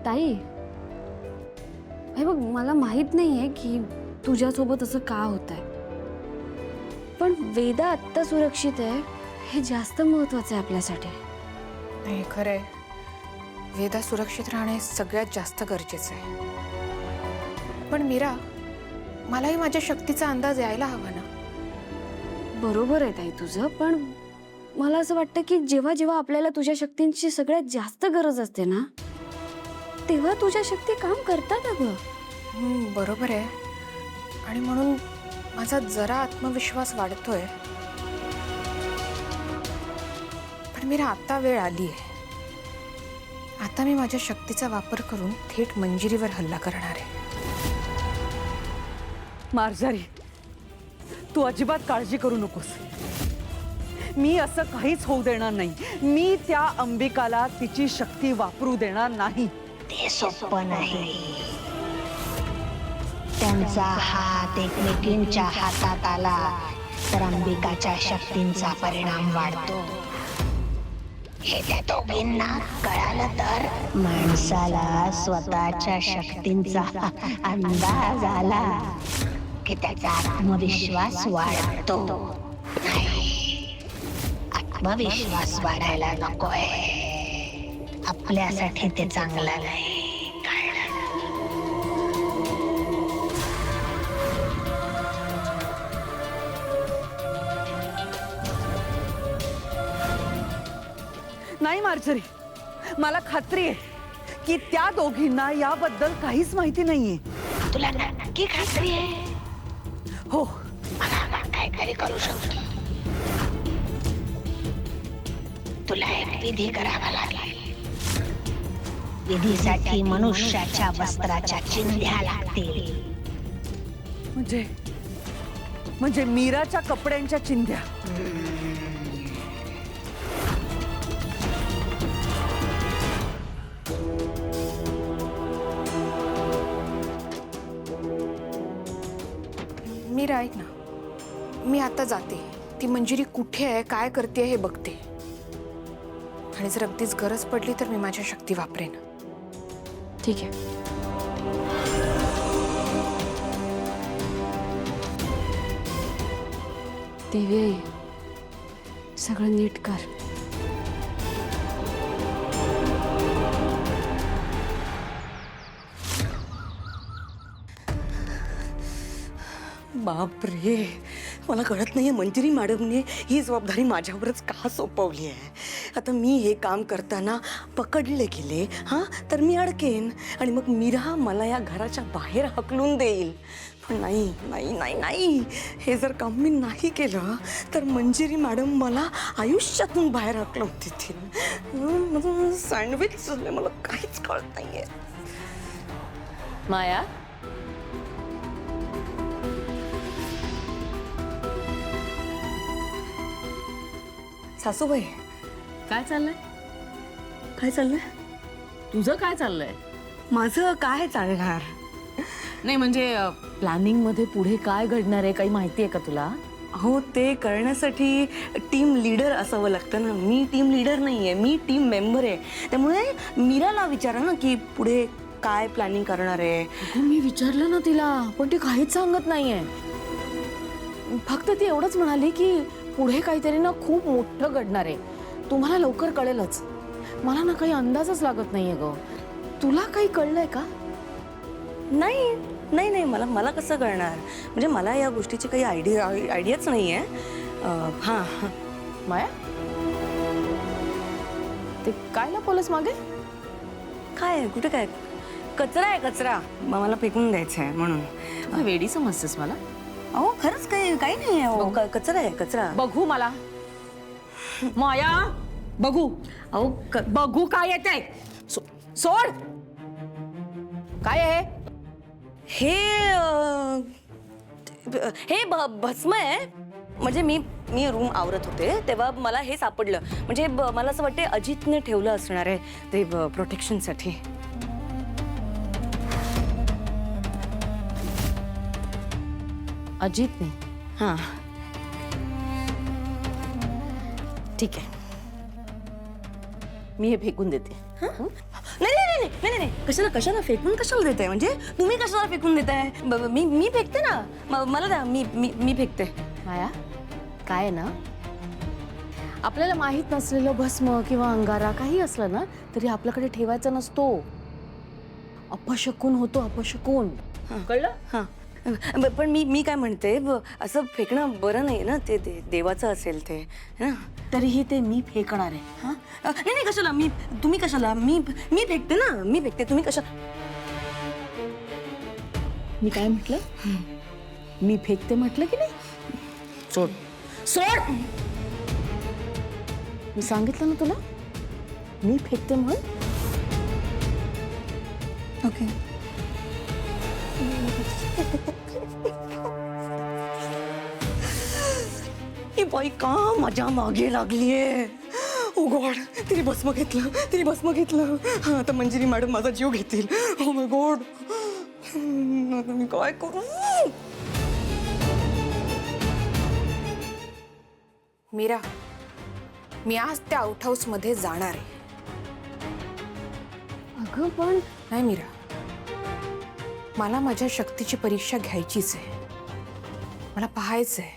ताई, हे बघ, मला माहित नाहीये की तुझ्यासोबत असं का होतंय, पण वेदा आत्ता सुरक्षित आहे हे जास्त महत्वाचं आहे आपल्यासाठी. नाही, खरंय, वेदा सुरक्षित राहणे सगळ्यात जास्त गरजेचं आहे. पण मीरा, मलाही माझ्या शक्तीचा अंदाज यायला हवा ना. बरोबर आहे ताई तुझं, पण मला असं वाटतं की जेव्हा जेव्हा आपल्याला तुझ्या शक्तींची सगळ्यात जास्त गरज असते ना, तेव्हा तुझ्या शक्ती काम करतात अगं. बरोबर आहे, आणि म्हणून माझा जरा आत्मविश्वास वाढतोय. पण मीरा, आता वेळ आली आहे. आता मी माझ्या शक्तीचा वापर करून थेट मंजिरीवर हल्ला करणार आहे. मार्जारी, तू अजिबात काळजी करू नकोस. मी असं काहीच होऊ देणार नाही. मी त्या अंबिकाला तिची शक्ती वापरू देणार नाही. ते सोपं नाही. त्यांचा हात एकमेकींच्या हातात आला तर अंबिकाच्या शक्तींचा परिणाम वाढतो. हे त्या दोघींना कळालं तर माणसाला स्वतःच्या शक्तींचा अंदाज आला की त्याचा आत्मविश्वास वाढतो. नाही, आत्मविश्वास वाढायला नकोय. आपल्यासाठी ते चांगलं नाही. नाही मार्जरी, मला खात्री आहे की त्या दोघींना याबद्दल काहीच माहिती नाहीये. तुला नक्की खात्री आहे? हो, मला काहीतरी करू शकतो. तुला एक विधी करावा लागेल. विधीसाठी मनुष्याच्या वस्त्राच्या चिंध्या लागतील. म्हणजे मीराच्या कपड्यांच्या चिंध्या. मीरा, ऐक ना, मी आता जाते. ती मंजिरी कुठे आहे, काय करते हे बघते, आणि जर अगदीच गरज पडली तर मी माझ्या शक्ती वापरेन. ठीक आहे. दिव्ये, सगळं नीट कर. बापरे, मला कळत नाहीये मंजिरी मॅडमने ही जबाबदारी माझ्यावरच का सोपवली आहे. आता मी हे काम करताना पकडले गेले तर मी अडकेन आणि मग मीरा मला या घराच्या बाहेर हकलून देईल. पण नाही नाही नाही नाही, हे जर काम मी नाही केलं तर मंजिरी मॅडम मला आयुष्यातून बाहेर हकलून देतील. सँडविच झाले, मला काहीच कळत नाहीये. माया, सासूबाई, काय चाललंय? काय चाललंय? तुझं काय चाललंय? माझं काय चालणार? नाही म्हणजे प्लॅनिंग मध्ये पुढे काय घडणार आहे काही माहिती आहे का तुला? हो, ते करण्यासाठी टीम लीडर असावं लागतं ना. मी टीम लीडर नाहीये, मी टीम मेंबर आहे. त्यामुळे मीराला विचारा ना की पुढे काय प्लॅनिंग करणार आहे. मी विचारलं ना तिला, पण ती काहीच सांगत नाहीये. फक्त ती एवढंच म्हणाली की पुढे काहीतरी ना खूप मोठं घडणार आहे, तुम्हाला लवकर कळेलच. मला ना काही अंदाजच लागत नाहीये ग. तुला काही कळलंय का? नाही नाही नाही, मला कसं कळणार, म्हणजे मला या गोष्टीची काही आयडियाच नाही आहे. हां, माया, ते काय लपवलंस मागे? काय कुठे काय? कचरा आहे, कचरा. मला फेकून द्यायचं आहे म्हणून. वेडी समजतेस मला? अहो खरंच काही नाही आहे. कचरा आहे, कचरा. बघू मला. माया, बघू. अहो बघू काय येते. सोड. काय आहे हे हे भस्म आहे. म्हणजे मी रूम आवरत होते तेव्हा मला हे सापडलं. म्हणजे मला असं वाटतं अजितने ठेवलं असणार आहे ते प्रोटेक्शनसाठी. अजितने? हां, ठीक आहे, मी हे फेकून देते. नाही नाही नाही नाही नाही कशाला कशाला फेकून कशाला देताय म्हणजे तुम्ही कशाला फेकून देताय मी फेकते ना मला द्या मी फेकते. माया काय आहे ना, आपल्याला माहीत नसलेलं भस्म किंवा अंगारा काही असलं ना तरी आपल्याकडे ठेवायचा नसतो. अपशकून होतो, अपशकून. कळलं? हां पण मी काय म्हणते असं फेकणं बरं नाही ना, ते देवाचं असेल ते ना. तरीही ते मी फेकणार आहे. हां नाही नाही कशाला तुम्ही कशाला मी फेकते ना, मी फेकते, तुम्ही कशा. मी काय म्हटलं? मी फेकते म्हटलं की नाही? सोड सोड. मी सांगितलं ना तुला, मी फेकते म्हणून. ओके ही बाई का माझ्या मागे लागलीये. ओ गॉड, तिने भस्म घेतलं. हा आता मंजिरी मॅडम माझा जीव घेतील. ओ माय गॉड, आता मी काय करू. मीरा, मी आज त्या आउट हाऊस मध्ये जाणार आहे. अगं पण नाही मीरा, मला माझ्या शक्तीची परीक्षा घ्यायचीच आहे. मला पाहायचंय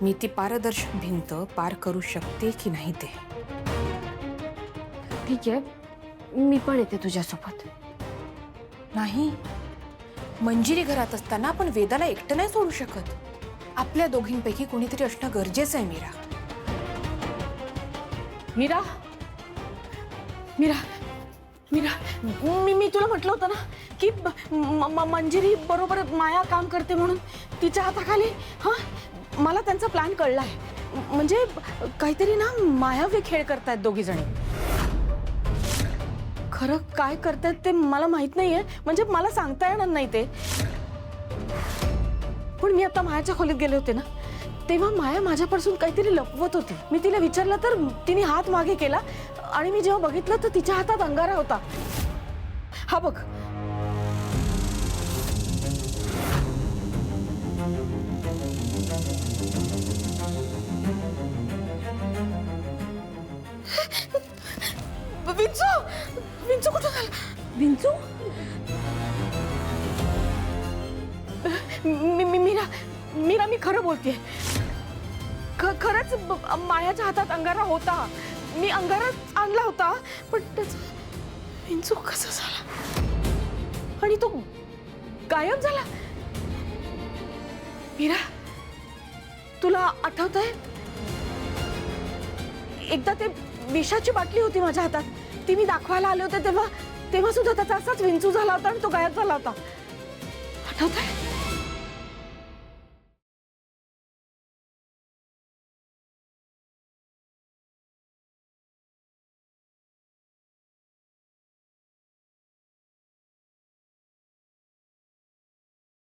मी ती पारदर्शक भिंत पार करू शकते की नाही ते. ठीक आहे, मी पण येते तुझ्यासोबत. नाही, मंजिरी घरात असताना आपण वेदाला एकटं नाही सोडू शकत. आपल्या दोघींपैकी कोणीतरी असणं गरजेचं आहे मीरा. मीरा, मीरा, मीरा, मी तुला म्हटलं होतं ना की मंजिरी बरोबर माया काम करते म्हणून. तिच्या हाताखाली मला त्यांचा प्लॅन कळलाय. म्हणजे काहीतरी ना मायावी खेळ करतायत दोघी जणी. खरं काय करतायत ते मला माहित नाहीये, म्हणजे मला सांगता येणार नाही ते. पण मी आता मायाच्या खोलीत गेले होते ना, तेव्हा माया माझ्यापासून काहीतरी लपवत होती. मी तिला विचारलं तर तिने हात मागे केला आणि मी जेव्हा बघितलं तर तिच्या हातात अंगारा होता. हा बघ. विंचू कुठं झालं? विंचू? मीरा मी खरं बोलतेय. खरंच मायाच्या हातात अंगारा होता. मी अंगारा आणला होता, पण विंचू कसा झाला आणि तो गायब झाला. मीरा, तुला आठवतंय एकदा ते विषाची बाटली होती माझ्या हातात, ती मी दाखवायला आले होते तेव्हा सुद्धा त्याचा असाच विंचू झाला होता आणि तो गायब झाला होता. आठवतंय?